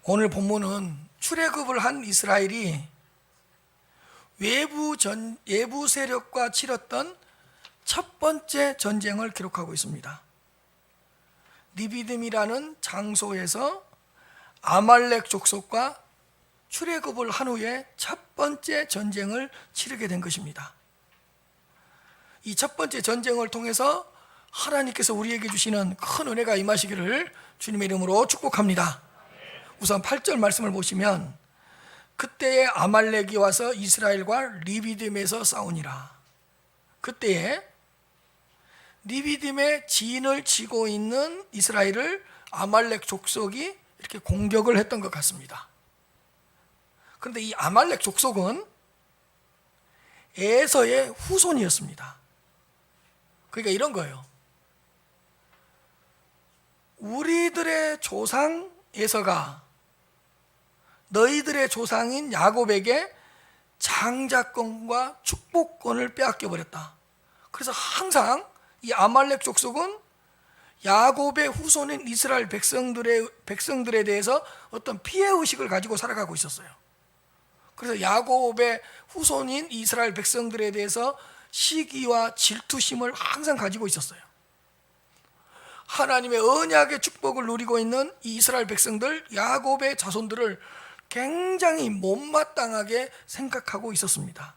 오늘 본문은 출애굽을 한 이스라엘이 외부 세력과 치렀던 첫 번째 전쟁을 기록하고 있습니다. 리비딤이라는 장소에서 아말렉 족속과 출애굽을 한 후에 첫 번째 전쟁을 치르게 된 것입니다. 이 첫 번째 전쟁을 통해서 하나님께서 우리에게 주시는 큰 은혜가 임하시기를 주님의 이름으로 축복합니다. 우선 8절 말씀을 보시면 그때에 아말렉이 와서 이스라엘과 리비딤에서 싸우니라. 그때에 리비딤에 진을 치고 있는 이스라엘을 아말렉 족속이 이렇게 공격을 했던 것 같습니다. 그런데 이 아말렉 족속은 에서의 후손이었습니다. 그러니까 이런 거예요. 우리들의 조상 에서가 너희들의 조상인 야곱에게 장자권과 축복권을 빼앗겨 버렸다. 그래서 항상 이 아말렉 족속은 야곱의 후손인 이스라엘 백성들에 대해서 어떤 피해의식을 가지고 살아가고 있었어요. 그래서 야곱의 후손인 이스라엘 백성들에 대해서 시기와 질투심을 항상 가지고 있었어요. 하나님의 언약의 축복을 누리고 있는 이 이스라엘 백성들, 야곱의 자손들을 굉장히 못마땅하게 생각하고 있었습니다.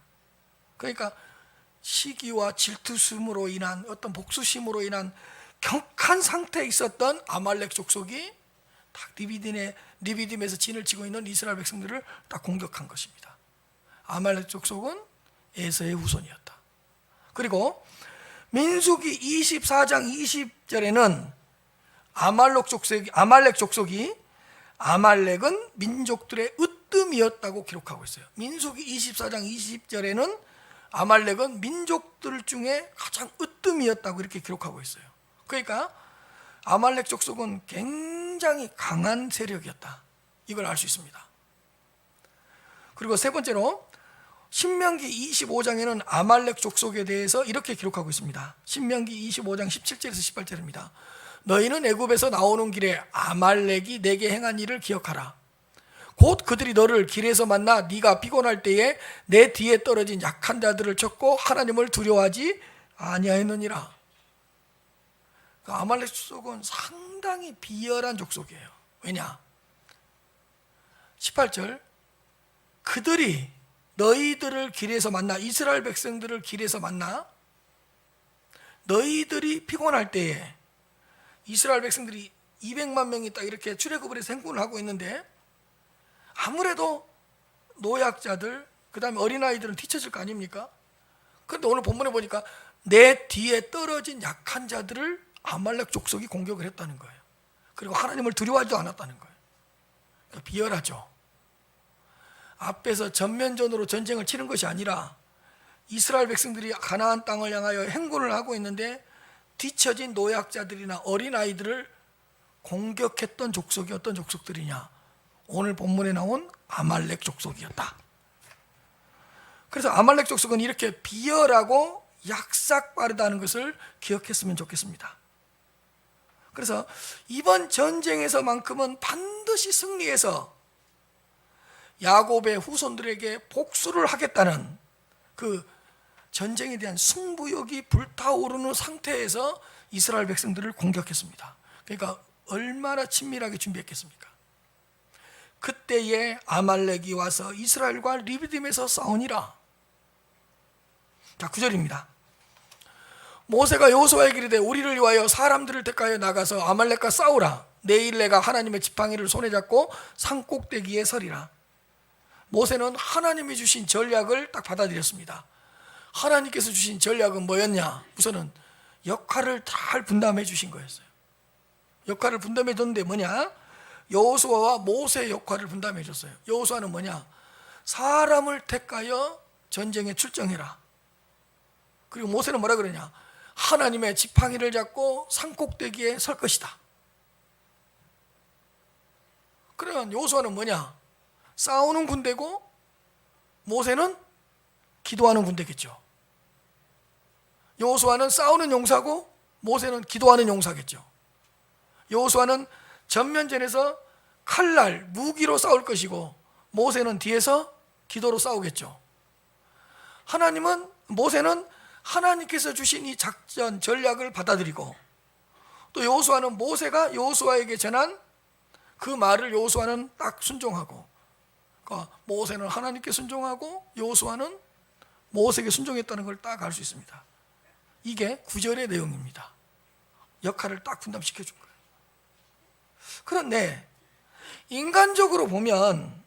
그러니까 시기와 질투심으로 인한 어떤 복수심으로 인한 격한 상태에 있었던 아말렉 족속이 딱 리비딤에서 진을 치고 있는 이스라엘 백성들을 딱 공격한 것입니다. 아말렉 족속은 에서의 후손이었다. 그리고 민수기 24장 20절에는 아말렉 족속이 아말렉은 민족들의 으뜸이었다고 기록하고 있어요. 민수기 24장 20절에는 아말렉은 민족들 중에 가장 으뜸이었다고 이렇게 기록하고 있어요. 그러니까 아말렉 족속은 굉장히 강한 세력이었다. 이걸 알 수 있습니다. 그리고 세 번째로 신명기 25장에는 아말렉 족속에 대해서 이렇게 기록하고 있습니다. 신명기 25장 17절에서 18절입니다. 너희는 애굽에서 나오는 길에 아말렉이 내게 행한 일을 기억하라. 곧 그들이 너를 길에서 만나 네가 피곤할 때에 내 뒤에 떨어진 약한 자들을 쳤고 하나님을 두려워하지 아니하였느니라. 아말렉 족속은 상당히 비열한 족속이에요. 왜냐? 18절 그들이 너희들을 길에서 만나, 이스라엘 백성들을 길에서 만나 너희들이 피곤할 때에, 이스라엘 백성들이 200만 명이 딱 이렇게 출애굽을 해서 행군을 하고 있는데 아무래도 노약자들, 그 다음에 어린아이들은 뒤처질 거 아닙니까? 그런데 오늘 본문에 보니까 내 뒤에 떨어진 약한 자들을 아말렉 족속이 공격을 했다는 거예요. 그리고 하나님을 두려워하지도 않았다는 거예요. 그러니까 비열하죠. 앞에서 전면전으로 전쟁을 치른 것이 아니라 이스라엘 백성들이 가나안 땅을 향하여 행군을 하고 있는데 뒤처진 노약자들이나 어린아이들을 공격했던 족속이 어떤 족속들이냐? 오늘 본문에 나온 아말렉 족속이었다. 그래서 아말렉 족속은 이렇게 비열하고 약삭빠르다는 것을 기억했으면 좋겠습니다. 그래서 이번 전쟁에서만큼은 반드시 승리해서 야곱의 후손들에게 복수를 하겠다는 그 전쟁에 대한 승부욕이 불타오르는 상태에서 이스라엘 백성들을 공격했습니다. 그러니까 얼마나 친밀하게 준비했겠습니까? 그때에 아말렉이 와서 이스라엘과 리비딤에서 싸우니라. 자, 9절입니다. 모세가 여호수아에게 이르되 우리를 위하여 사람들을 택하여 나가서 아말렉과 싸우라. 내일 내가 하나님의 지팡이를 손에 잡고 산꼭대기에 서리라. 모세는 하나님이 주신 전략을 딱 받아들였습니다. 하나님께서 주신 전략은 뭐였냐? 우선은 역할을 잘 분담해 주신 거였어요. 역할을 분담해 줬는데 뭐냐? 여호수아와 모세의 역할을 분담해 줬어요. 여호수아는 뭐냐? 사람을 택하여 전쟁에 출정해라. 그리고 모세는 뭐라 그러냐? 하나님의 지팡이를 잡고 산꼭대기에 설 것이다. 그러면 여호수아는 뭐냐? 싸우는 군대고 모세는 기도하는 군대겠죠. 여호수아는 싸우는 용사고 모세는 기도하는 용사겠죠. 여호수아는 전면전에서 칼날, 무기로 싸울 것이고 모세는 뒤에서 기도로 싸우겠죠. 모세는 하나님께서 주신 이 작전 전략을 받아들이고, 또 여호수아는 모세가 여호수아에게 전한 그 말을 여호수아는 딱 순종하고, 그러니까 모세는 하나님께 순종하고 여호수아는 모세에게 순종했다는 걸 딱 알 수 있습니다. 이게 구절의 내용입니다. 역할을 딱 분담시켜 준 거예요. 그런데 인간적으로 보면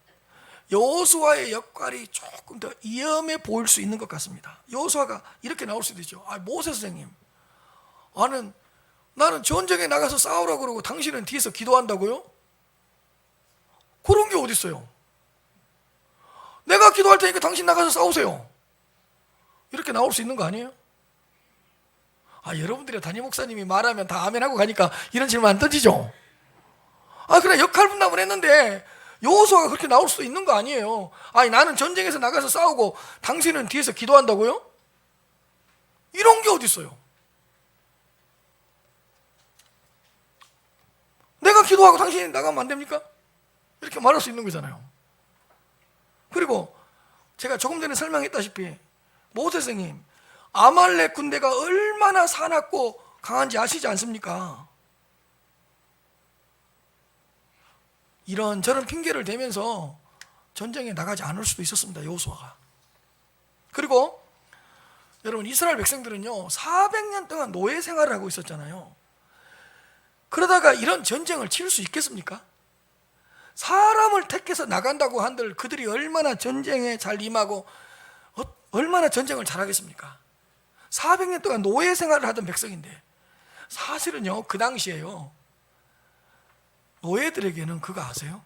여호수아의 역할이 조금 더 위험해 보일 수 있는 것 같습니다. 여호수아가 이렇게 나올 수도 있죠. 모세 선생님, 나는 전쟁에 나가서 싸우라고 그러고 당신은 뒤에서 기도한다고요? 그런 게 어디 있어요? 내가 기도할 테니까 당신 나가서 싸우세요. 이렇게 나올 수 있는 거 아니에요? 여러분들이 담임 목사님이 말하면 다 아멘하고 가니까 이런 질문 안 던지죠? 그래, 역할 분담을 했는데 여호수아가 그렇게 나올 수도 있는 거 아니에요? 나는 전쟁에서 나가서 싸우고 당신은 뒤에서 기도한다고요? 이런 게 어디 있어요? 내가 기도하고 당신이 나가면 안 됩니까? 이렇게 말할 수 있는 거잖아요. 그리고 제가 조금 전에 설명했다시피 모세 선생님, 아말렉 군대가 얼마나 사납고 강한지 아시지 않습니까? 이런저런 핑계를 대면서 전쟁에 나가지 않을 수도 있었습니다, 여호수아가. 그리고 여러분, 이스라엘 백성들은요 400년 동안 노예 생활을 하고 있었잖아요. 그러다가 이런 전쟁을 치를 수 있겠습니까? 사람을 택해서 나간다고 한들 그들이 얼마나 전쟁에 잘 임하고 얼마나 전쟁을 잘하겠습니까? 400년 동안 노예 생활을 하던 백성인데, 사실은요 그 당시에요 노예들에게는 그거 아세요?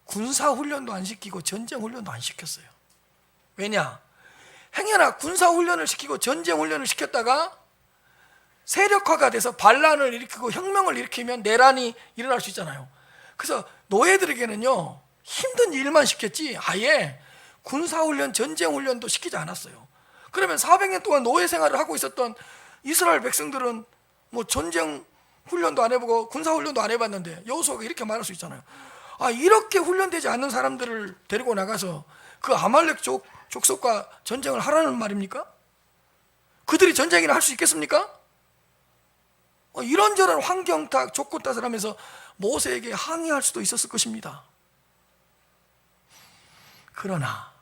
군사훈련도 안 시키고 전쟁훈련도 안 시켰어요. 왜냐? 행여나 군사훈련을 시키고 전쟁훈련을 시켰다가 세력화가 돼서 반란을 일으키고 혁명을 일으키면 내란이 일어날 수 있잖아요. 그래서 노예들에게는요 힘든 일만 시켰지 아예 군사훈련, 전쟁훈련도 시키지 않았어요. 그러면 400년 동안 노예 생활을 하고 있었던 이스라엘 백성들은 뭐 전쟁훈련도 안 해보고 군사훈련도 안 해봤는데 여호수아가 이렇게 말할 수 있잖아요. 이렇게 훈련되지 않는 사람들을 데리고 나가서 그 아말렉 족속과 전쟁을 하라는 말입니까? 그들이 전쟁이나 할 수 있겠습니까? 이런저런 환경 탓, 조건 탓을 하면서 모세에게 항의할 수도 있었을 것입니다. 그러나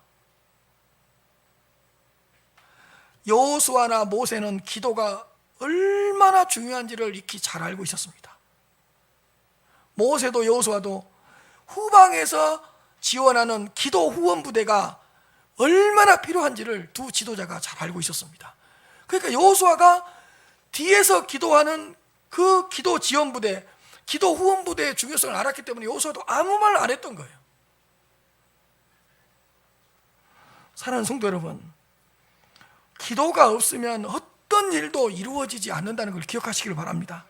여호수아나 모세는 기도가 얼마나 중요한지를 익히 잘 알고 있었습니다. 모세도 여호수아도 후방에서 지원하는 기도 후원 부대가 얼마나 필요한지를 두 지도자가 잘 알고 있었습니다. 그러니까 여호수아가 뒤에서 기도하는 그 기도 지원 부대, 기도 후원 부대의 중요성을 알았기 때문에 여호수아도 아무 말 안 했던 거예요. 사랑하는 성도 여러분, 기도가 없으면 어떤 일도 이루어지지 않는다는 걸 기억하시기를 바랍니다.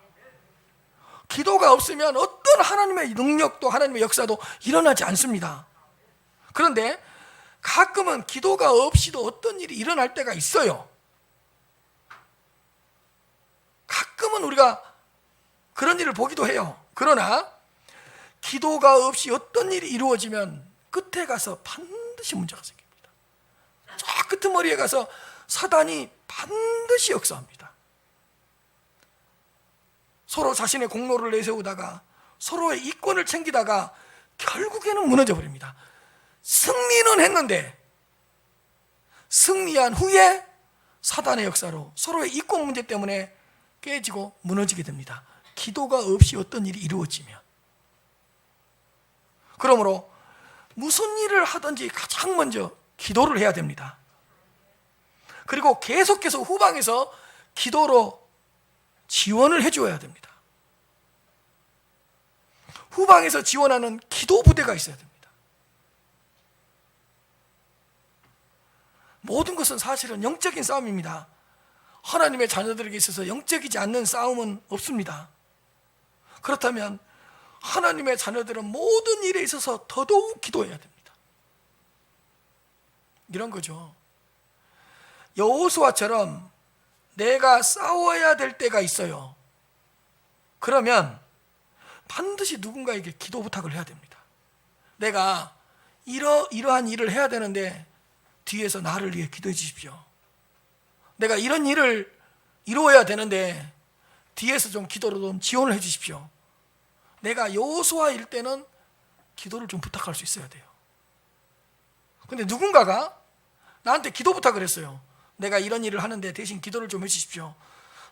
기도가 없으면 어떤 하나님의 능력도 하나님의 역사도 일어나지 않습니다. 그런데 가끔은 기도가 없이도 어떤 일이 일어날 때가 있어요. 가끔은 우리가 그런 일을 보기도 해요. 그러나 기도가 없이 어떤 일이 이루어지면 끝에 가서 반드시 문제가 생깁니다. 저 끄트머리에 가서 사단이 반드시 역사합니다. 서로 자신의 공로를 내세우다가 서로의 이권을 챙기다가 결국에는 무너져 버립니다. 승리는 했는데 승리한 후에 사단의 역사로 서로의 이권 문제 때문에 깨지고 무너지게 됩니다. 기도가 없이 어떤 일이 이루어지면. 그러므로 무슨 일을 하든지 가장 먼저 기도를 해야 됩니다. 그리고 계속해서 후방에서 기도로 지원을 해줘야 됩니다. 후방에서 지원하는 기도 부대가 있어야 됩니다. 모든 것은 사실은 영적인 싸움입니다. 하나님의 자녀들에게 있어서 영적이지 않는 싸움은 없습니다. 그렇다면 하나님의 자녀들은 모든 일에 있어서 더더욱 기도해야 됩니다. 이런 거죠. 여호수아처럼 내가 싸워야 될 때가 있어요. 그러면 반드시 누군가에게 기도 부탁을 해야 됩니다. 내가 이러한 일을 해야 되는데 뒤에서 나를 위해 기도해 주십시오. 내가 이런 일을 이루어야 되는데 뒤에서 좀 기도로 좀 지원을 해 주십시오. 내가 여호수아일 때는 기도를 좀 부탁할 수 있어야 돼요. 근데 누군가가 나한테 기도 부탁을 했어요. 내가 이런 일을 하는데 대신 기도를 좀 해 주십시오.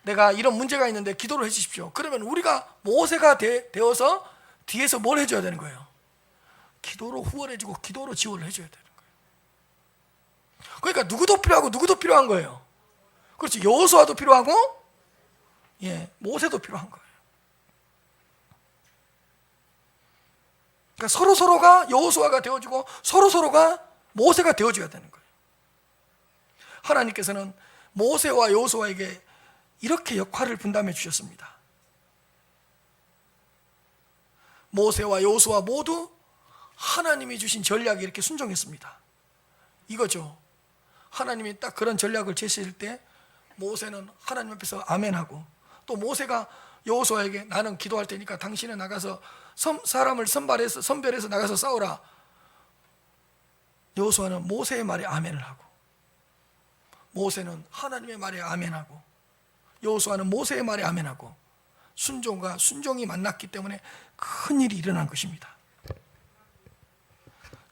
내가 이런 문제가 있는데 기도를 해 주십시오. 그러면 우리가 모세가 되어서 뒤에서 뭘 해줘야 되는 거예요? 기도로 후원해주고 기도로 지원을 해줘야 되는 거예요. 그러니까 누구도 필요하고 누구도 필요한 거예요. 그렇지. 여호수아도 필요하고 모세도 필요한 거예요. 그러니까 서로가 여호수아가 되어주고 서로가 모세가 되어줘야 되는 거예요. 하나님께서는 모세와 여호수아에게 이렇게 역할을 분담해 주셨습니다. 모세와 여호수아 모두 하나님이 주신 전략에 이렇게 순종했습니다. 이거죠. 하나님이 딱 그런 전략을 제시할 때 모세는 하나님 앞에서 아멘하고, 또 모세가 여호수아에게 나는 기도할 테니까 당신은 나가서 사람을 선별해서 나가서 싸우라. 여호수아는 모세의 말에 아멘을 하고, 모세는 하나님의 말에 아멘하고, 여호수아는 모세의 말에 아멘하고, 순종과 순종이 만났기 때문에 큰 일이 일어난 것입니다.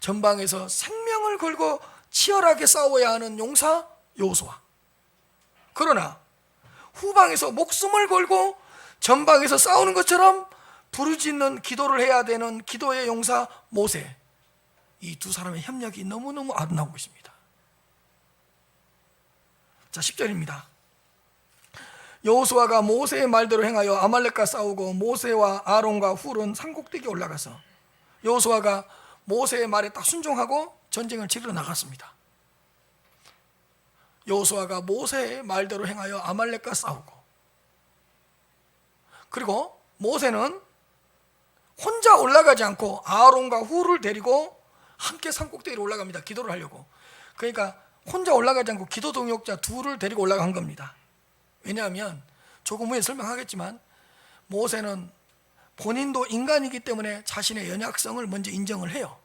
전방에서 생명을 걸고 치열하게 싸워야 하는 용사 여호수아, 그러나 후방에서 목숨을 걸고 전방에서 싸우는 것처럼 부르짖는 기도를 해야 되는 기도의 용사 모세, 이 두 사람의 협력이 너무너무 아름다운 것입니다. 자, 10절입니다. 여호수아가 모세의 말대로 행하여 아말렉과 싸우고 모세와 아론과 훌은 산꼭대기에 올라가서, 여호수아가 모세의 말에 딱 순종하고 전쟁을 치르러 나갔습니다. 여호수아가 모세의 말대로 행하여 아말렉과 싸우고, 그리고 모세는 혼자 올라가지 않고 아론과 훌을 데리고 함께 산꼭대기로 올라갑니다. 기도를 하려고. 그러니까 혼자 올라가지 않고 기도 동역자 둘을 데리고 올라간 겁니다. 왜냐하면 조금 후에 설명하겠지만 모세는 본인도 인간이기 때문에 자신의 연약성을 먼저 인정을 해요.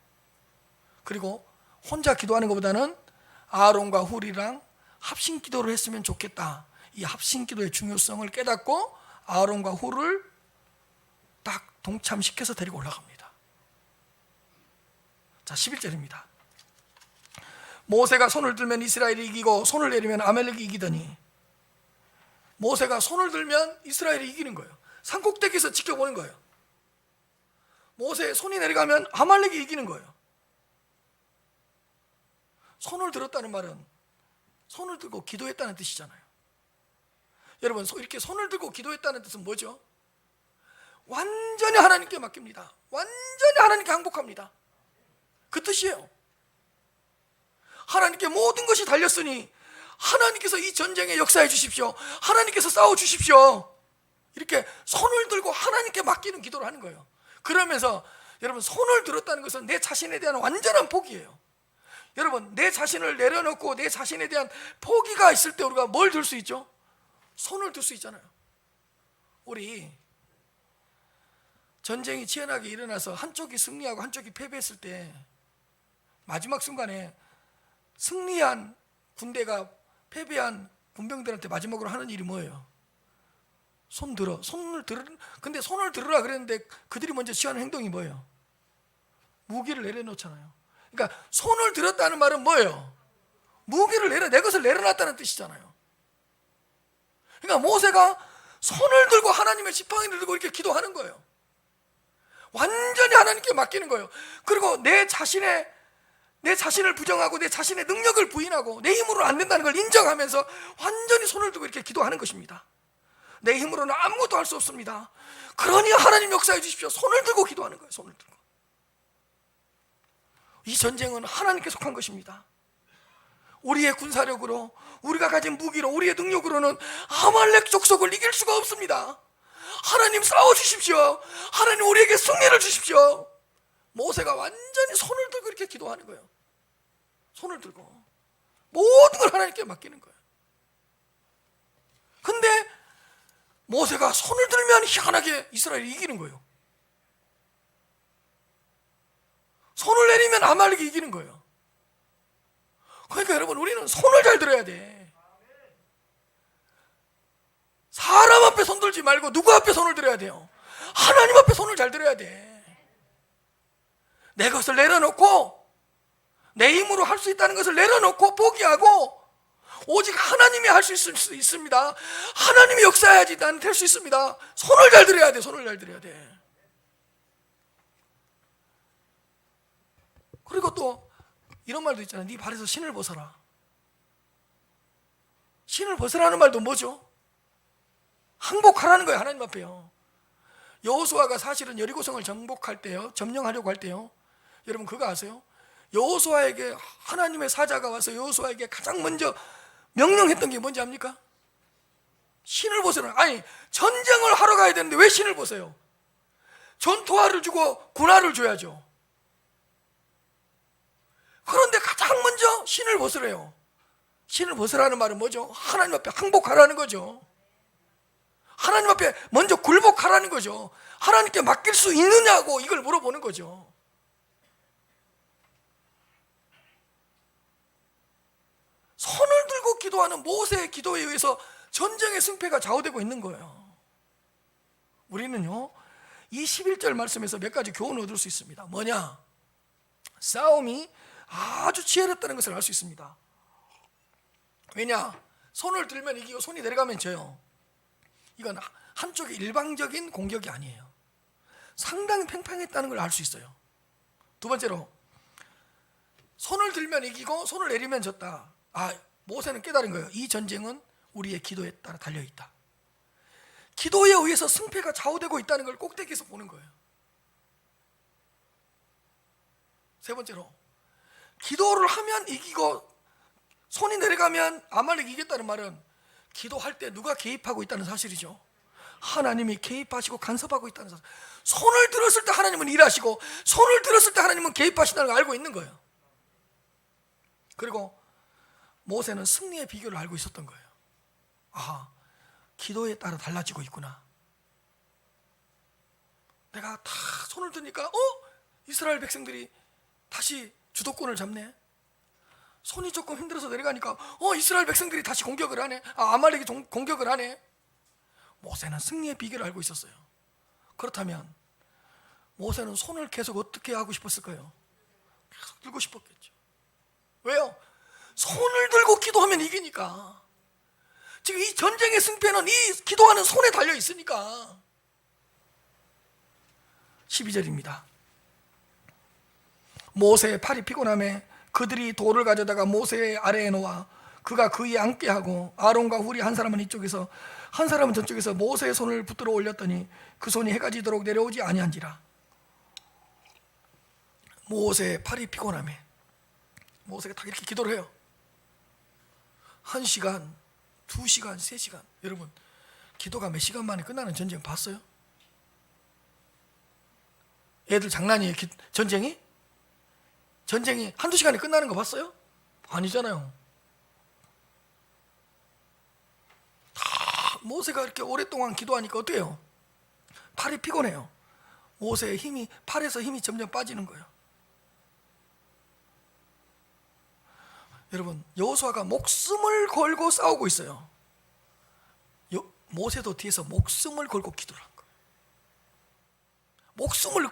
그리고 혼자 기도하는 것보다는 아론과 훌이랑 합심 기도를 했으면 좋겠다, 이 합심 기도의 중요성을 깨닫고 아론과 훌을 딱 동참시켜서 데리고 올라갑니다. 자, 11절입니다. 모세가 손을 들면 이스라엘이 이기고 손을 내리면 아말렉이 이기더니, 모세가 손을 들면 이스라엘이 이기는 거예요. 산꼭대기에서 지켜보는 거예요. 모세의 손이 내려가면 아말렉이 이기는 거예요. 손을 들었다는 말은 손을 들고 기도했다는 뜻이잖아요. 여러분, 이렇게 손을 들고 기도했다는 뜻은 뭐죠? 완전히 하나님께 맡깁니다. 완전히 하나님께 항복합니다. 그 뜻이에요. 하나님께 모든 것이 달렸으니 하나님께서 이 전쟁에 역사해 주십시오, 하나님께서 싸워 주십시오, 이렇게 손을 들고 하나님께 맡기는 기도를 하는 거예요. 그러면서 여러분, 손을 들었다는 것은 내 자신에 대한 완전한 포기예요. 여러분, 내 자신을 내려놓고 내 자신에 대한 포기가 있을 때 우리가 뭘 들 수 있죠? 손을 들 수 있잖아요. 우리 전쟁이 치열하게 일어나서 한쪽이 승리하고 한쪽이 패배했을 때 마지막 순간에 승리한 군대가 패배한 군병들한테 마지막으로 하는 일이 뭐예요? 근데 손을 들으라 그랬는데 그들이 먼저 취하는 행동이 뭐예요? 무기를 내려놓잖아요. 그러니까 손을 들었다는 말은 뭐예요? 무기를 내 것을 내려놨다는 뜻이잖아요. 그러니까 모세가 손을 들고 하나님의 지팡이를 들고 이렇게 기도하는 거예요. 완전히 하나님께 맡기는 거예요. 그리고 내 자신을 부정하고 내 자신의 능력을 부인하고 내 힘으로는 안 된다는 걸 인정하면서 완전히 손을 들고 이렇게 기도하는 것입니다. 내 힘으로는 아무것도 할 수 없습니다, 그러니 하나님 역사해 주십시오. 손을 들고 기도하는 거예요. 손을 들고. 이 전쟁은 하나님께 속한 것입니다. 우리의 군사력으로, 우리가 가진 무기로, 우리의 능력으로는 아말렉 족속을 이길 수가 없습니다. 하나님 싸워 주십시오. 하나님 우리에게 승리를 주십시오. 모세가 완전히 손을 들고 이렇게 기도하는 거예요. 손을 들고 모든 걸 하나님께 맡기는 거예요. 근데 모세가 손을 들면 희한하게 이스라엘이 이기는 거예요. 손을 내리면 아말렉이 이기는 거예요. 그러니까 여러분, 우리는 손을 잘 들어야 돼. 사람 앞에 손 들지 말고 누구 앞에 손을 들어야 돼요? 하나님 앞에 손을 잘 들어야 돼. 내 것을 내려놓고, 내 힘으로 할 수 있다는 것을 내려놓고 포기하고 오직 하나님이 할 수 있습니다. 하나님이 역사해야지 나는 될 수 있습니다. 손을 잘 들어야 돼. 손을 잘 들어야 돼. 그리고 또 이런 말도 있잖아요. 네 발에서 신을 벗어라. 신을 벗으라는 말도 뭐죠? 항복하라는 거예요. 하나님 앞에요. 여호수아가 사실은 여리고성을 정복할 때요, 점령하려고 할 때요, 여러분 그거 아세요? 여호수아에게 하나님의 사자가 와서 여호수아에게 가장 먼저 명령했던 게 뭔지 압니까? 신을 벗으라. 아니, 전쟁을 하러 가야 되는데 왜 신을 벗어요? 전투화를 주고 군화를 줘야죠. 그런데 가장 먼저 신을 벗으래요. 신을 벗으라는 말은 뭐죠? 하나님 앞에 항복하라는 거죠. 하나님 앞에 먼저 굴복하라는 거죠. 하나님께 맡길 수 있느냐고 이걸 물어보는 거죠. 손을 들고 기도하는 모세의 기도에 의해서 전쟁의 승패가 좌우되고 있는 거예요. 우리는요, 이 11절 말씀에서 몇 가지 교훈을 얻을 수 있습니다. 뭐냐? 싸움이 아주 치열했다는 것을 알 수 있습니다. 왜냐? 손을 들면 이기고 손이 내려가면 져요. 이건 한쪽의 일방적인 공격이 아니에요. 상당히 팽팽했다는 걸 알 수 있어요. 두 번째로, 손을 들면 이기고 손을 내리면 졌다. 모세는 깨달은 거예요. 이 전쟁은 우리의 기도에 따라 달려있다. 기도에 의해서 승패가 좌우되고 있다는 걸 꼭대기에서 보는 거예요. 세 번째로, 기도를 하면 이기고 손이 내려가면 아말렉이 이겼다는 말은 기도할 때 누가 개입하고 있다는 사실이죠. 하나님이 개입하시고 간섭하고 있다는 사실. 손을 들었을 때 하나님은 일하시고 손을 들었을 때 하나님은 개입하신다는 걸 알고 있는 거예요. 그리고 모세는 승리의 비결을 알고 있었던 거예요. 기도에 따라 달라지고 있구나. 내가 다 손을 드니까 이스라엘 백성들이 다시 주도권을 잡네. 손이 조금 힘들어서 내려가니까 이스라엘 백성들이 다시 공격을 하네. 아말렉이 공격을 하네. 모세는 승리의 비결을 알고 있었어요. 그렇다면 모세는 손을 계속 어떻게 하고 싶었을까요? 계속 들고 싶었겠죠. 왜요? 손을 들고 기도하면 이기니까. 지금 이 전쟁의 승패는 이 기도하는 손에 달려 있으니까. 12절입니다. 모세의 팔이 피곤함에 그들이 돌을 가져다가 모세의 아래에 놓아 그가 그 위에 앉게 하고 아론과 훌이 한 사람은 이쪽에서 한 사람은 저쪽에서 모세의 손을 붙들어 올렸더니 그 손이 해가 지도록 내려오지 아니한지라. 모세의 팔이 피곤함에 모세가 딱 이렇게 기도를 해요. 1시간, 2시간, 3시간. 여러분, 기도가 몇 시간 만에 끝나는 전쟁 봤어요? 애들 장난이에요. 전쟁이 한두 시간에 끝나는 거 봤어요? 아니잖아요. 다 모세가 이렇게 오랫동안 기도하니까 어때요? 팔이 피곤해요. 모세의 힘이, 팔에서 힘이 점점 빠지는 거예요. 여러분, 여호수아가 목숨을 걸고 싸우고 있어요. 모세도 뒤에서 목숨을 걸고 기도를 한 거예요. 목숨을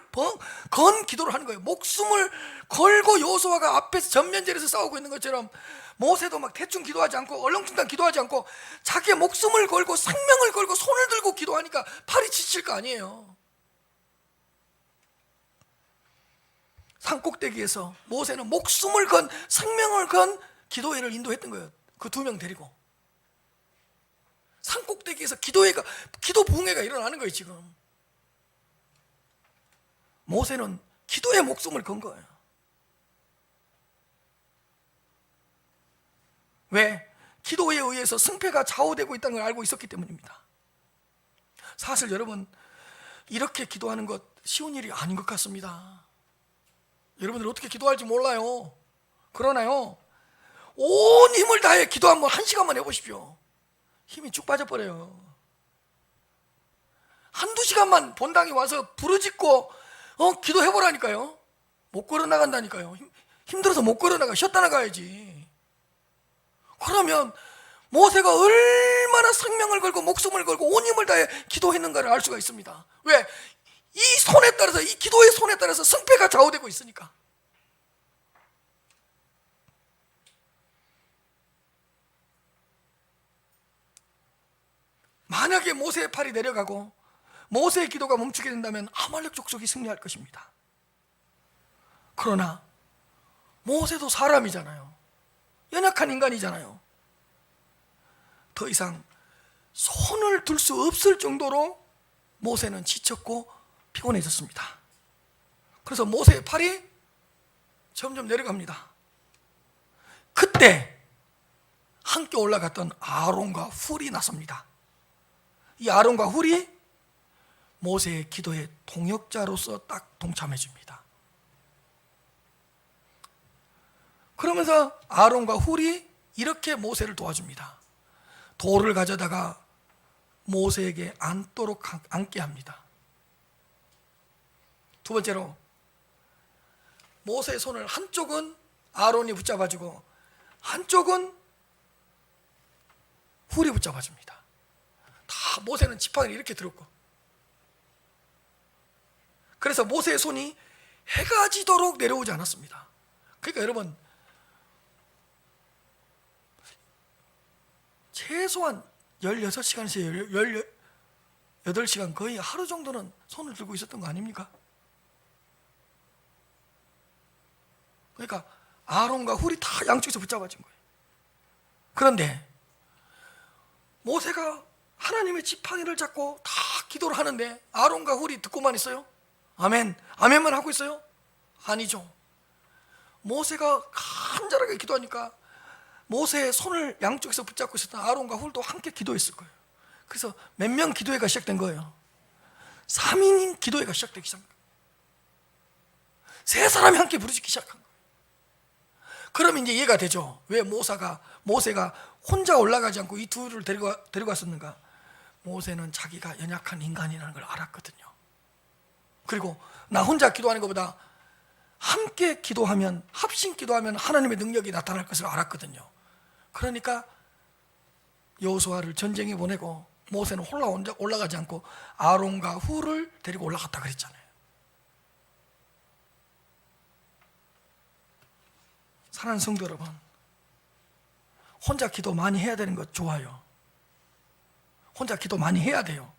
건 기도를 하는 거예요. 목숨을 걸고 여호수아가 앞에서 전면전에서 싸우고 있는 것처럼 모세도 막 대충 기도하지 않고 얼렁뚱땅 기도하지 않고 자기의 목숨을 걸고 생명을 걸고 손을 들고 기도하니까 팔이 지칠 거 아니에요. 산꼭대기에서 모세는 목숨을 건, 생명을 건 기도회를 인도했던 거예요. 그 2명 데리고 산꼭대기에서 기도 부흥회가 일어나는 거예요. 지금 모세는 기도에 목숨을 건 거예요. 왜? 기도에 의해서 승패가 좌우되고 있다는 걸 알고 있었기 때문입니다. 사실 여러분, 이렇게 기도하는 것 쉬운 일이 아닌 것 같습니다. 여러분들 어떻게 기도할지 몰라요. 그러나요, 온 힘을 다해 기도 한번 1시간만 해보십시오. 힘이 쭉 빠져버려요. 한두 시간만 본당에 와서 부르짖고 기도해보라니까요. 못 걸어 나간다니까요. 힘들어서 못 걸어 나가. 쉬었다 나가야지. 그러면 모세가 얼마나 생명을 걸고 목숨을 걸고 온 힘을 다해 기도했는가를 알 수가 있습니다. 왜? 이 손에 따라서, 이 기도의 손에 따라서 승패가 좌우되고 있으니까. 만약에 모세의 팔이 내려가고 모세의 기도가 멈추게 된다면 아말렉 족속이 승리할 것입니다. 그러나 모세도 사람이잖아요. 연약한 인간이잖아요. 더 이상 손을 들 수 없을 정도로 모세는 지쳤고 피곤해졌습니다. 그래서 모세의 팔이 점점 내려갑니다. 그때 함께 올라갔던 아론과 훌이 나섭니다. 이 아론과 훌이 모세의 기도의 동역자로서 딱 동참해 줍니다. 그러면서 아론과 훌이 이렇게 모세를 도와줍니다. 돌을 가져다가 모세에게 앉도록 앉게 합니다. 두 번째로, 모세의 손을 한쪽은 아론이 붙잡아주고 한쪽은 훌이 붙잡아줍니다. 다 모세는 지팡이를 이렇게 들었고, 그래서 모세의 손이 해가 지도록 내려오지 않았습니다. 그러니까 여러분, 최소한 16시간에서 18시간, 거의 하루 정도는 손을 들고 있었던 거 아닙니까? 그러니까 아론과 훌이 다 양쪽에서 붙잡아진 거예요. 그런데 모세가 하나님의 지팡이를 잡고 다 기도를 하는데 아론과 훌이 듣고만 있어요? 아멘, 아멘만 하고 있어요? 아니죠. 모세가 간절하게 기도하니까 모세의 손을 양쪽에서 붙잡고 있었던 아론과 훌도 함께 기도했을 거예요. 그래서 몇 명 기도회가 시작된 거예요? 3인 기도회가 시작되기 시작한 거예요. 세 사람이 함께 부르짖기 시작한 거예요. 그러면 이제 이해가 되죠. 왜 모세가 혼자 올라가지 않고 이 둘을 데리고 왔었는가? 모세는 자기가 연약한 인간이라는 걸 알았거든요. 그리고 나 혼자 기도하는 것보다 함께 기도하면, 합심 기도하면 하나님의 능력이 나타날 것을 알았거든요. 그러니까 여호수아를 전쟁에 보내고 모세는 혼자 올라가지 않고 아론과 훌을 데리고 올라갔다 그랬잖아요. 사랑하는 성도 여러분, 혼자 기도 많이 해야 되는 것 좋아요. 혼자 기도 많이 해야 돼요.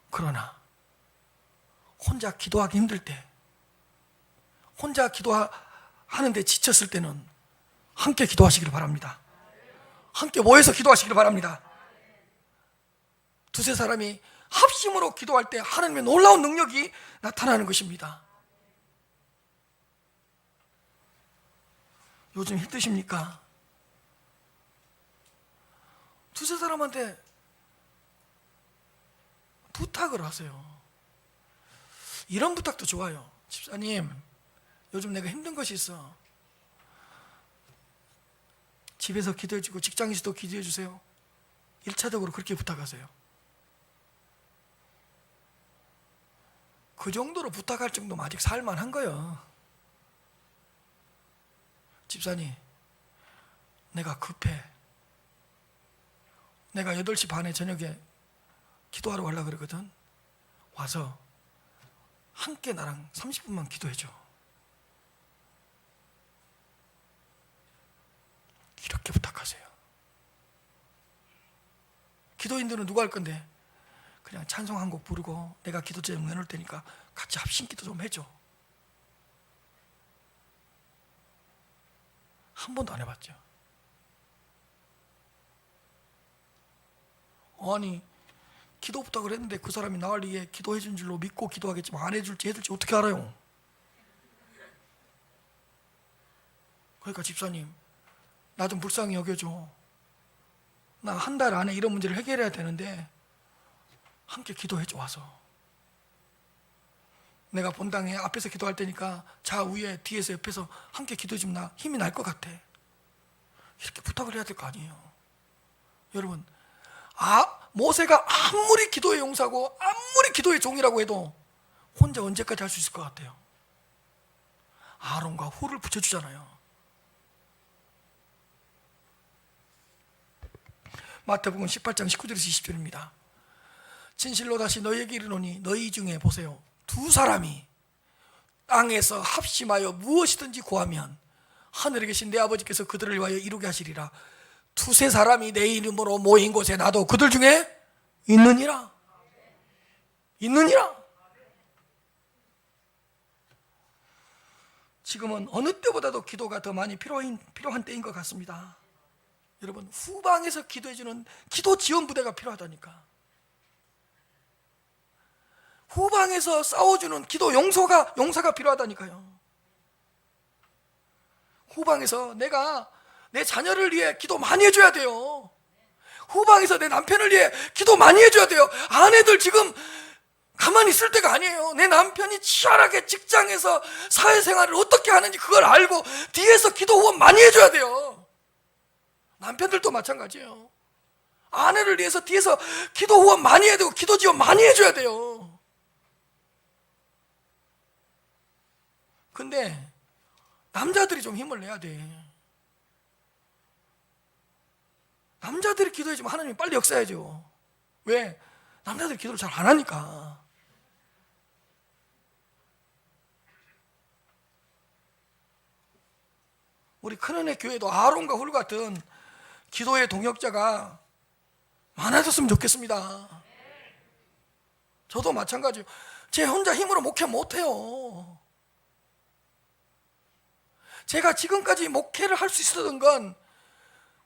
그러나 혼자 기도하기 힘들 때, 혼자 기도하는데 지쳤을 때는 함께 기도하시기를 바랍니다. 함께 모여서 기도하시기를 바랍니다. 두세 사람이 합심으로 기도할 때 하나님의 놀라운 능력이 나타나는 것입니다. 요즘 힘드십니까? 두세 사람한테 부탁을 하세요. 이런 부탁도 좋아요. 집사님, 요즘 내가 힘든 것이 있어. 집에서 기도해주고 직장에서도 기도해주세요. 1차적으로 그렇게 부탁하세요. 그 정도로 부탁할 정도면 아직 살만한 거예요. 집사님, 내가 급해. 내가 8시 반에 저녁에 기도하러 가려고 그러거든. 와서 함께 나랑 30분만 기도해줘. 이렇게 부탁하세요. 기도인들은 누가 할 건데? 그냥 찬송 한 곡 부르고 내가 기도 제목 내놓을 테니까 같이 합심 기도 좀 해줘. 한 번도 안 해봤죠. 아니, 기도 부탁을 했는데 그 사람이 나를 위해 기도해 준 줄로 믿고 기도하겠지만 안 해줄지 해줄지 어떻게 알아요? 그러니까 집사님, 나 좀 불쌍히 여겨줘. 나 한 달 안에 이런 문제를 해결해야 되는데 함께 기도해줘. 와서 내가 본당에 앞에서 기도할 테니까 좌우에 뒤에서 옆에서 함께 기도해주면 나 힘이 날 것 같아. 이렇게 부탁을 해야 될 거 아니에요. 여러분, 모세가 아무리 기도의 용사고 아무리 기도의 종이라고 해도 혼자 언제까지 할 수 있을 것 같아요? 아론과 훌을 붙여주잖아요. 마태복음 18장 19절에서 20절입니다. 진실로 다시 너희에게 이르노니 너희 중에 보세요, 두 사람이 땅에서 합심하여 무엇이든지 구하면 하늘에 계신 내 아버지께서 그들을 위하여 이루게 하시리라. 두세 사람이 내 이름으로 모인 곳에 나도 그들 중에 있느니라. 있느니라. 지금은 어느 때보다도 기도가 더 많이 필요한 때인 것 같습니다. 여러분, 후방에서 기도해주는 기도 지원 부대가 필요하다니까. 후방에서 싸워주는 기도 용사가 필요하다니까요. 후방에서 내가 내 자녀를 위해 기도 많이 해줘야 돼요. 후방에서 내 남편을 위해 기도 많이 해줘야 돼요. 아내들 지금 가만히 있을 때가 아니에요. 내 남편이 치열하게 직장에서 사회생활을 어떻게 하는지 그걸 알고 뒤에서 기도 후원 많이 해줘야 돼요. 남편들도 마찬가지예요. 아내를 위해서 뒤에서 기도 후원 많이 해야 되고 기도 지원 많이 해줘야 돼요. 근데 남자들이 좀 힘을 내야 돼. 남자들이 기도해주면 하나님이 빨리 역사해야죠. 왜? 남자들이 기도를 잘 안 하니까. 우리 큰은혜 교회도 아론과 훌 같은 기도의 동역자가 많아졌으면 좋겠습니다. 저도 마찬가지예요. 제 혼자 힘으로 목회 못해요. 제가 지금까지 목회를 할 수 있었던 건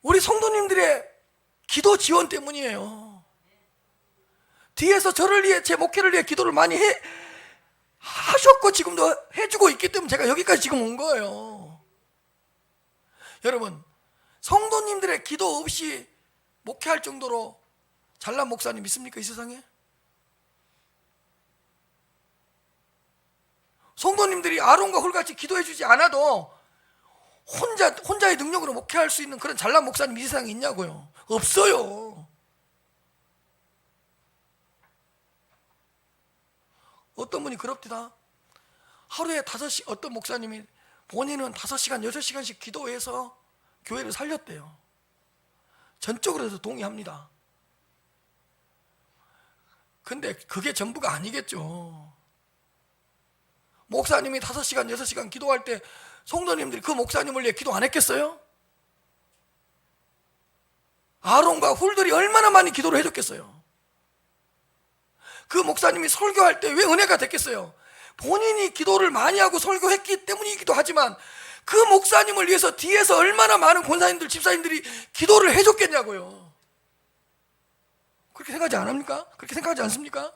우리 성도님들의 기도 지원 때문이에요. 뒤에서 저를 위해, 제 목회를 위해 기도를 많이 하셨고 지금도 해주고 있기 때문에 제가 여기까지 지금 온 거예요. 여러분, 성도님들의 기도 없이 목회할 정도로 잘난 목사님 있습니까, 이 세상에? 성도님들이 아론과 훌같이 기도해 주지 않아도 혼자의 능력으로 목회할 수 있는 그런 잘난 목사님 이 세상에 있냐고요? 없어요. 어떤 분이 그럽디다. 하루에 5시, 어떤 목사님이 본인은 5시간, 6시간씩 기도해서 교회를 살렸대요. 전적으로도 동의합니다. 근데 그게 전부가 아니겠죠. 목사님이 5시간, 6시간 기도할 때 성도님들이 그 목사님을 위해 기도 안 했겠어요? 아론과 훌들이 얼마나 많이 기도를 해줬겠어요? 그 목사님이 설교할 때 왜 은혜가 됐겠어요? 본인이 기도를 많이 하고 설교했기 때문이기도 하지만 그 목사님을 위해서 뒤에서 얼마나 많은 권사님들, 집사님들이 기도를 해줬겠냐고요. 그렇게 생각하지 않습니까? 그렇게 생각하지 않습니까?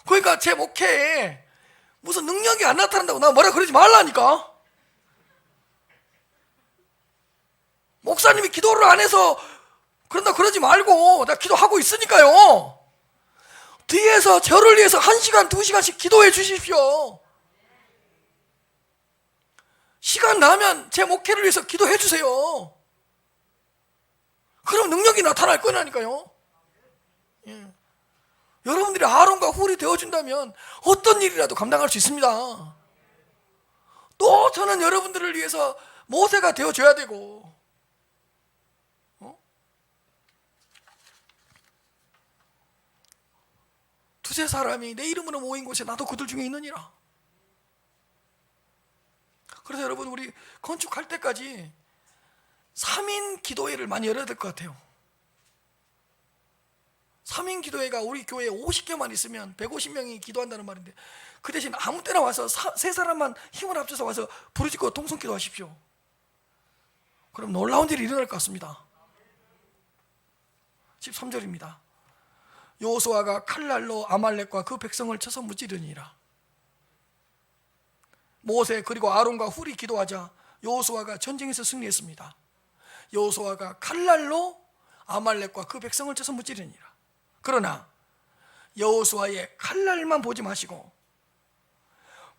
그러니까 제 목회에 무슨 능력이 안 나타난다고 나 뭐라 그러지 말라니까. 목사님이 기도를 안 해서 그런다 그러지 말고 나 기도하고 있으니까요. 뒤에서 저를 위해서 1시간, 2시간씩 기도해 주십시오. 시간 나면 제 목회를 위해서 기도해 주세요. 그럼 능력이 나타날 거라니까요. 예. 여러분들이 아론과 훌이 되어준다면 어떤 일이라도 감당할 수 있습니다. 또 저는 여러분들을 위해서 모세가 되어줘야 되고, 두세 사람이 내 이름으로 모인 곳에 나도 그들 중에 있느니라. 그래서 여러분, 우리 건축할 때까지 3인 기도회를 많이 열어야 될 것 같아요. 3인 기도회가 우리 교회에 50개만 있으면 150명이 기도한다는 말인데, 그 대신 아무 때나 와서 세 사람만 힘을 합쳐서 와서 부르짖고 통성기도 하십시오. 그럼 놀라운 일이 일어날 것 같습니다. 13절입니다. 여호수아가 칼날로 아말렉과 그 백성을 쳐서 무찌르니라. 모세 그리고 아론과 훌이 기도하자 여호수아가 전쟁에서 승리했습니다. 여호수아가 칼날로 아말렉과 그 백성을 쳐서 무찌르니라. 그러나 여호수아의 칼날만 보지 마시고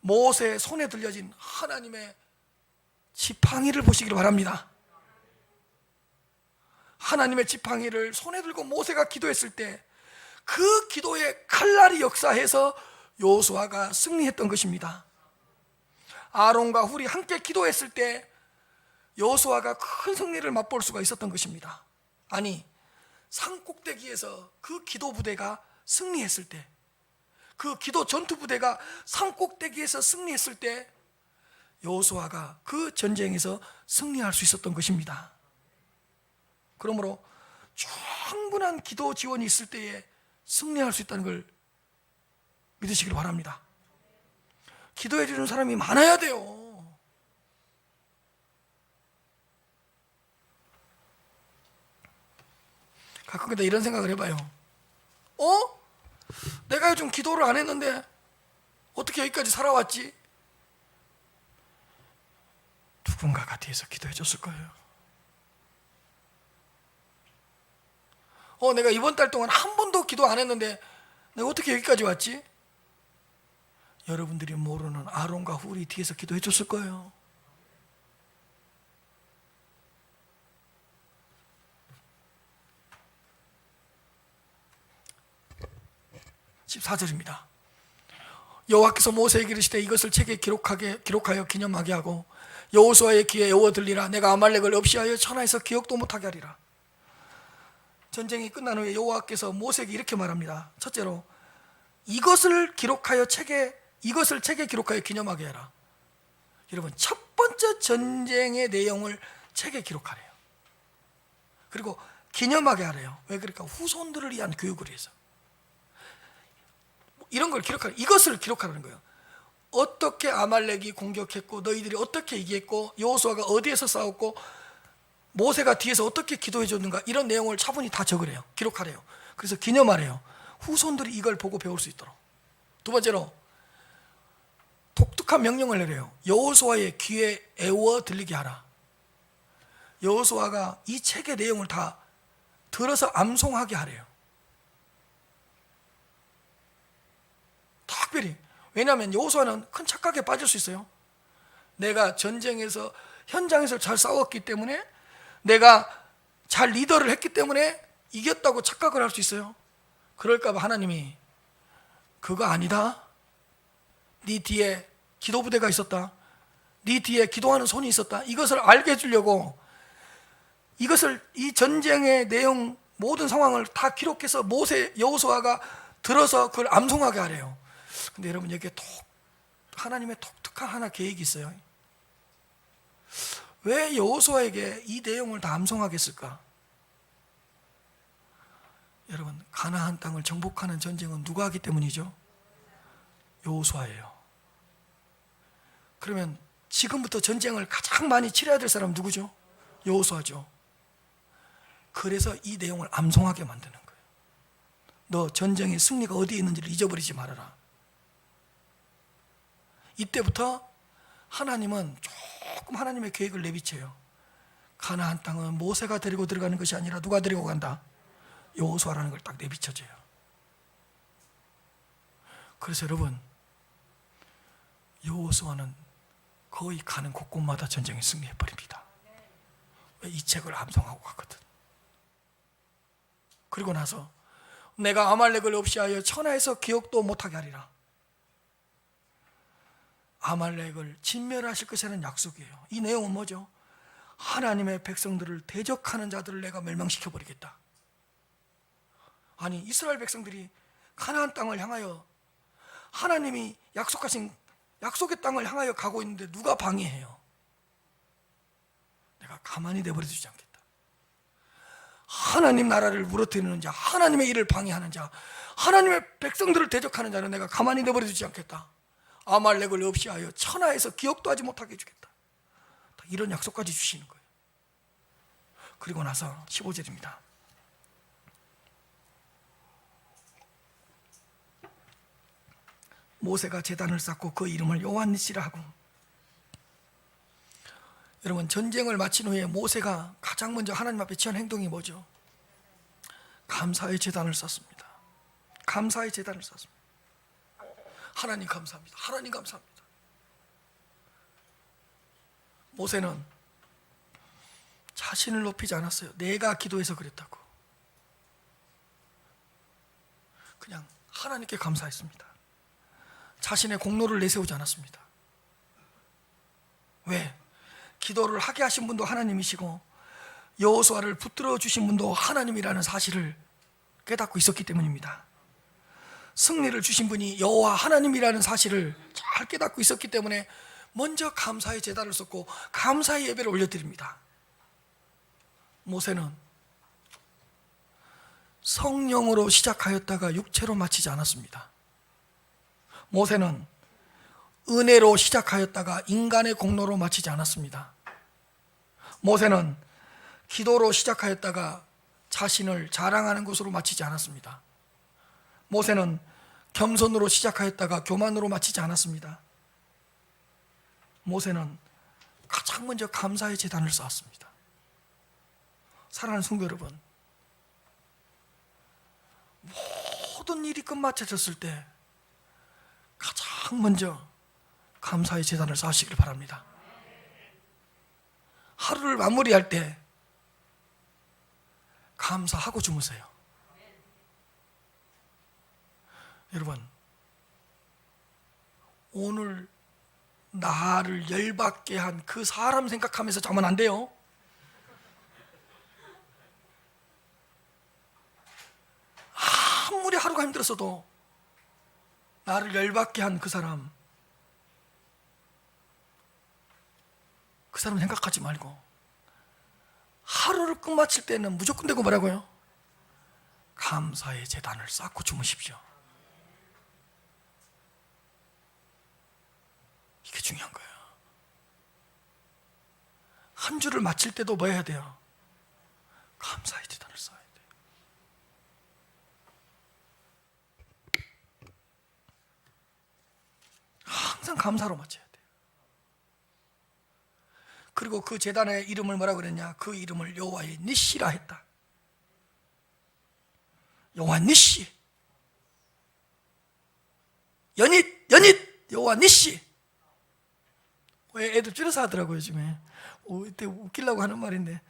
모세의 손에 들려진 하나님의 지팡이를 보시기를 바랍니다. 하나님의 지팡이를 손에 들고 모세가 기도했을 때 그 기도의 칼날이 역사해서 여호수아가 승리했던 것입니다. 아론과 훌이 함께 기도했을 때 여호수아가 큰 승리를 맛볼 수가 있었던 것입니다. 아니, 산꼭대기에서 그 기도 부대가 승리했을 때, 그 기도 전투 부대가 산꼭대기에서 승리했을 때 여호수아가 그 전쟁에서 승리할 수 있었던 것입니다. 그러므로 충분한 기도 지원이 있을 때에 승리할 수 있다는 걸 믿으시길 바랍니다. 기도해 주는 사람이 많아야 돼요. 가끔 근데 이런 생각을 해봐요. 내가 요즘 기도를 안 했는데 어떻게 여기까지 살아왔지? 누군가가 뒤에서 기도해 줬을 거예요. 내가 이번 달 동안 한 번도 기도 안 했는데 내가 어떻게 여기까지 왔지? 여러분들이 모르는 아론과 훌이 뒤에서 기도해 줬을 거예요. (14절입니다) 여호와께서 모세에게 이르시되 이것을 책에 기록하여 기념하게 하고 여호수아의 귀에 외워 들리라. 내가 아말렉을 없이하여 천하에서 기억도 못하게 하리라. 전쟁이 끝난 후에 여호와께서 모세에게 이렇게 말합니다. 첫째로 이것을 책에 기록하여 기념하게 해라. 여러분, 첫 번째 전쟁의 내용을 책에 기록하래요. 그리고 기념하게 하래요. 왜 그럴까? 후손들을 위한 교육을 위해서. 이런 걸 기록하라. 이것을 기록하라는 거예요. 어떻게 아말렉이 공격했고 너희들이 어떻게 이겼고 여호수아가 어디에서 싸웠고 모세가 뒤에서 어떻게 기도해 줬는가, 이런 내용을 차분히 다 적으래요. 기록하래요. 그래서 기념하래요. 후손들이 이걸 보고 배울 수 있도록. 두 번째로 독특한 명령을 내려요. 여호수아의 귀에 애워 들리게 하라. 여호수아가 이 책의 내용을 다 들어서 암송하게 하래요. 특별히. 왜냐하면 여호수아는 큰 착각에 빠질 수 있어요. 내가 전쟁에서 현장에서 잘 싸웠기 때문에, 내가 잘 리더를 했기 때문에 이겼다고 착각을 할 수 있어요. 그럴까 봐 하나님이 그거 아니다. 네 뒤에 기도 부대가 있었다. 네 뒤에 기도하는 손이 있었다. 이것을 알게 해주려고 이 전쟁의 내용 모든 상황을 다 기록해서 여호수아가 들어서 그걸 암송하게 하래요. 근데 여러분, 여기에 하나님의 독특한 하나 계획이 있어요. 왜 여호수아에게 이 내용을 다 암송하게 했을까? 여러분, 가나안 땅을 정복하는 전쟁은 누가 하기 때문이죠? 여호수아예요. 그러면 지금부터 전쟁을 가장 많이 치러야 될 사람은 누구죠? 여호수아죠. 그래서 이 내용을 암송하게 만드는 거예요. 너 전쟁의 승리가 어디에 있는지를 잊어버리지 말아라. 이때부터 하나님은 조금 하나님의 계획을 내비쳐요. 가나안 땅은 모세가 데리고 들어가는 것이 아니라 누가 데리고 간다? 여호수아라는 걸 딱 내비쳐줘요. 그래서 여러분, 여호수아는 거의 가는 곳곳마다 전쟁에 승리해버립니다. 왜? 이 책을 암송하고 갔거든. 그리고 나서 내가 아말렉을 없이하여 천하에서 기억도 못하게 하리라. 아말렉을 진멸하실 것이라는 약속이에요. 이 내용은 뭐죠? 하나님의 백성들을 대적하는 자들을 내가 멸망시켜버리겠다. 아니, 이스라엘 백성들이 가나안 땅을 향하여, 하나님이 약속하신 약속의 땅을 향하여 가고 있는데 누가 방해해요? 내가 가만히 내버려 두지 않겠다. 하나님 나라를 무너뜨리는 자, 하나님의 일을 방해하는 자, 하나님의 백성들을 대적하는 자는 내가 가만히 내버려 두지 않겠다. 아말렉을 없이하여 천하에서 기억도 하지 못하게 해주겠다. 이런 약속까지 주시는 거예요. 그리고 나서 15절입니다. 모세가 제단을 쌓고 그 이름을 여호와니시라 하고. 여러분, 전쟁을 마친 후에 모세가 가장 먼저 하나님 앞에 취한 행동이 뭐죠? 감사의 제단을 쌓습니다. 감사의 제단을 쌓습니다. 하나님 감사합니다. 하나님 감사합니다. 모세는 자신을 높이지 않았어요. 내가 기도해서 그랬다고. 그냥 하나님께 감사했습니다. 자신의 공로를 내세우지 않았습니다. 왜? 기도를 하게 하신 분도 하나님이시고 여호수아를 붙들어 주신 분도 하나님이라는 사실을 깨닫고 있었기 때문입니다. 승리를 주신 분이 여호와 하나님이라는 사실을 잘 깨닫고 있었기 때문에 먼저 감사의 제단을 쏟고 감사의 예배를 올려드립니다. 모세는 성령으로 시작하였다가 육체로 마치지 않았습니다. 모세는 은혜로 시작하였다가 인간의 공로로 마치지 않았습니다. 모세는 기도로 시작하였다가 자신을 자랑하는 것으로 마치지 않았습니다. 모세는 겸손으로 시작하였다가 교만으로 마치지 않았습니다. 모세는 가장 먼저 감사의 제단을 쌓았습니다. 사랑하는 성도 여러분, 모든 일이 끝마쳐졌을 때 가장 먼저 감사의 제단을 쌓으시길 바랍니다. 하루를 마무리할 때 감사하고 주무세요. 여러분, 오늘 나를 열받게 한 그 사람 생각하면서 자면 안 돼요. 아무리 하루가 힘들었어도 나를 열받게 한 그 사람 생각하지 말고 하루를 끝마칠 때는 무조건 되고 뭐라고요? 감사의 제단을 쌓고 주무십시오. 이게 중요한 거예요. 한 주를 마칠 때도 뭐 해야 돼요? 감사의 제단을 쌓아야 돼요. 항상 감사로 마쳐야 돼요. 그리고 그 제단의 이름을 뭐라고 그랬냐? 그 이름을 여호와의 니시라 했다. 여호와 니시, 연잇 여호와 니시. 왜 애들 줄여서 하더라고요 요즘에. 이때 웃기려고 하는 말인데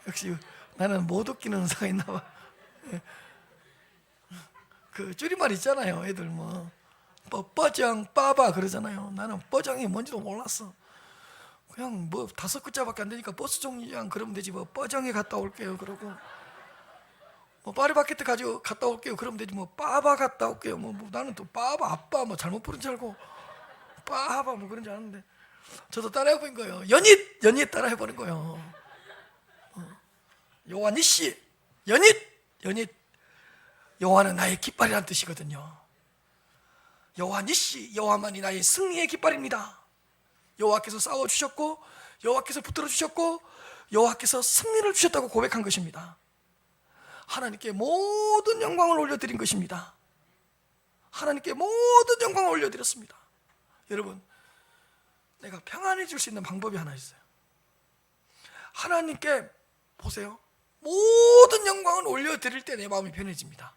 역시 나는 못 웃기는 은사가 있나 봐. 그 줄임말 있잖아요. 애들 뭐 뻐정 빠바 그러잖아요. 나는 뻐정이 뭔지도 몰랐어. 그냥 뭐 5글자밖에 안 되니까 버스 정류장 그러면 되지 뭐 뻐정에 갔다 올게요 그러고, 뭐 파리바게뜨 가지고 갔다 올게요 그러면 되지 뭐 빠바 갔다 올게요 뭐 나는 또 빠바 아빠 뭐 잘못 부른 줄 알고 빠바 뭐 그런 줄 아는데 저도 따라해보는 거예요. 연잇 따라해보는 거예요. 여호와 니시, 연잇. 여호와는 나의 깃발이라는 뜻이거든요. 여호와 니시, 여호와만이 나의 승리의 깃발입니다. 여호와께서 싸워주셨고 여호와께서 붙들어주셨고 여호와께서 승리를 주셨다고 고백한 것입니다. 하나님께 모든 영광을 올려드린 것입니다. 하나님께 모든 영광을 올려드렸습니다. 여러분, 내가 평안해질 수 있는 방법이 하나 있어요. 하나님께 보세요. 모든 영광을 올려드릴 때 내 마음이 편해집니다.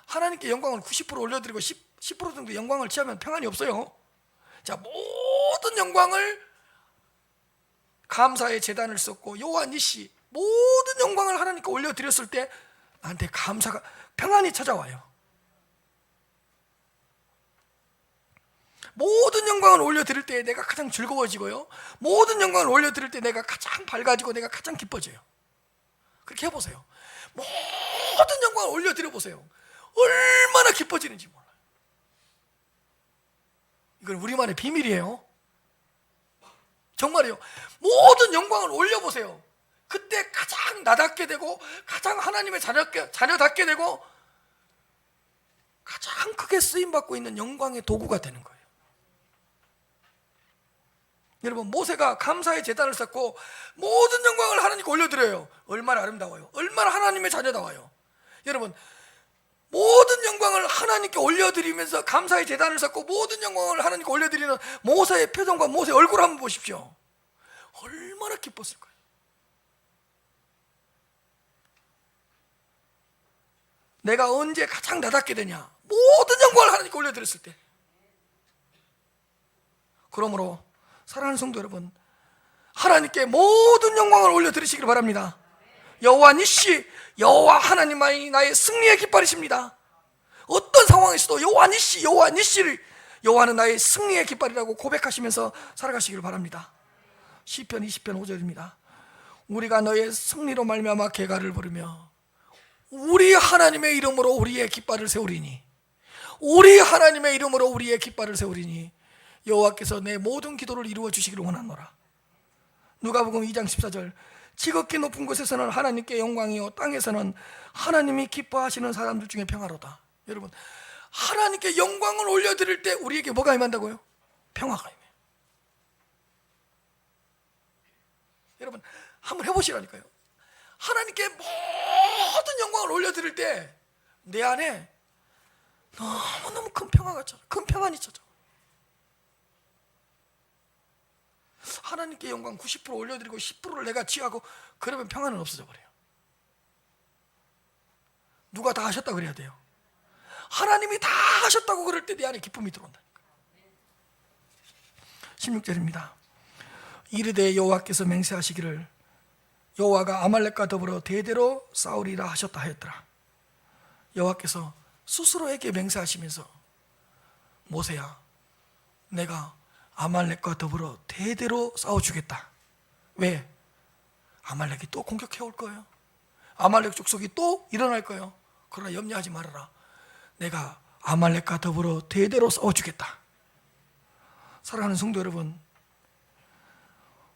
하나님께 영광을 90% 올려드리고 10% 정도 영광을 취하면 평안이 없어요. 자, 모든 영광을 감사의 제단을 썼고 여호와 니시, 모든 영광을 하나님께 올려드렸을 때 나한테 감사가, 평안이 찾아와요. 모든 영광을 올려드릴 때 내가 가장 즐거워지고요, 모든 영광을 올려드릴 때 내가 가장 밝아지고 내가 가장 기뻐져요. 그렇게 해보세요. 모든 영광을 올려드려보세요. 얼마나 기뻐지는지 몰라요. 이건 우리만의 비밀이에요. 정말이에요. 모든 영광을 올려보세요. 그때 가장 나답게 되고 가장 하나님의 자녀답게 되고 가장 크게 쓰임받고 있는 영광의 도구가 되는 거예요. 여러분, 모세가 감사의 제단을 쌓고 모든 영광을 하나님께 올려드려요. 얼마나 아름다워요. 얼마나 하나님의 자녀다워요. 여러분, 모든 영광을 하나님께 올려드리면서 감사의 제단을 쌓고 모든 영광을 하나님께 올려드리는 모세의 표정과 모세의 얼굴을 한번 보십시오. 얼마나 기뻤을 거예요. 내가 언제 가장 나답게 되냐? 모든 영광을 하나님께 올려드렸을 때. 그러므로 사랑하는 성도 여러분, 하나님께 모든 영광을 올려드리시길 바랍니다. 여호와 니시, 여호와 하나님만이 나의 승리의 깃발이십니다. 어떤 상황에서도 여호와 니시, 여호와 니시를 여호와는 나의 승리의 깃발이라고 고백하시면서 살아가시기를 바랍니다. 시편 20편 5절입니다. 우리가 너의 승리로 말미암아 개가를 부르며 우리 하나님의 이름으로 우리의 깃발을 세우리니, 우리 하나님의 이름으로 우리의 깃발을 세우리니 여호와께서 내 모든 기도를 이루어 주시기를 원하노라. 누가복음 2장 14절. 지극히 높은 곳에서는 하나님께 영광이요 땅에서는 하나님이 기뻐하시는 사람들 중에 평화로다. 여러분, 하나님께 영광을 올려드릴 때 우리에게 뭐가 임한다고요? 평화가 임해요. 여러분, 한번 해보시라니까요. 하나님께 모든 영광을 올려드릴 때 내 안에 너무너무 큰 평화가 있죠. 큰 평안이 있죠. 하나님께 영광 90% 올려드리고 10%를 내가 취하고 그러면 평안은 없어져 버려요. 누가 다 하셨다 그래야 돼요. 하나님이 다 하셨다고 그럴 때 내 안에 기쁨이 들어온다니까. 16절입니다. 이르되 여호와께서 맹세하시기를 여호와가 아말렉과 더불어 대대로 싸우리라 하셨다 하였더라. 여호와께서 스스로에게 맹세하시면서 모세야, 내가 아말렉과 더불어 대대로 싸워주겠다. 왜? 아말렉이 또 공격해 올 거예요. 아말렉 족속이 또 일어날 거예요. 그러나 염려하지 말아라. 내가 아말렉과 더불어 대대로 싸워주겠다. 사랑하는 성도 여러분,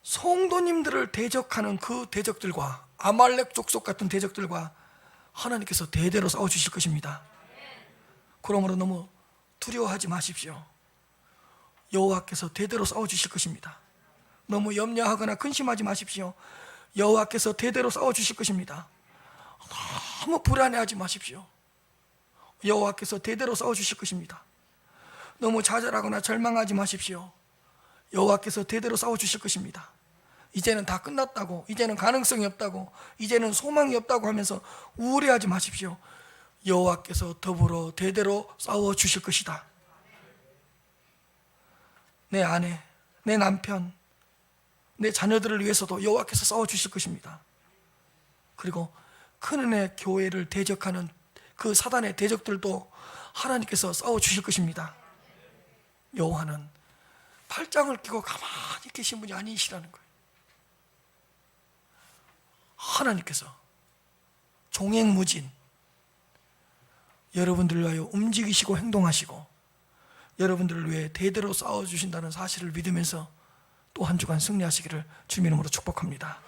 성도님들을 대적하는 그 대적들과 아말렉 족속 같은 대적들과 하나님께서 대대로 싸워주실 것입니다. 그러므로 너무 두려워하지 마십시오. 여호와께서 대대로 싸워주실 것입니다. 너무 염려하거나 근심하지 마십시오. 여호와께서 대대로 싸워주실 것입니다. 너무 불안해하지 마십시오. 여호와께서 대대로 싸워주실 것입니다. 너무 좌절하거나 절망하지 마십시오. 여호와께서 대대로 싸워주실 것입니다. 이제는 다 끝났다고, 이제는 가능성이 없다고, 이제는 소망이 없다고 하면서 우울해하지 마십시오. 여호와께서 더불어 대대로 싸워주실 것이다. 내 아내, 내 남편, 내 자녀들을 위해서도 여호와께서 싸워주실 것입니다. 그리고 큰은혜 교회를 대적하는 그 사단의 대적들도 하나님께서 싸워주실 것입니다. 여호와는 팔짱을 끼고 가만히 계신 분이 아니시라는 거예요. 하나님께서 종횡무진 여러분들을 위하여 움직이시고 행동하시고 여러분들을 위해 대대로 싸워주신다는 사실을 믿으면서 또 한 주간 승리하시기를 주님의 이름으로 축복합니다.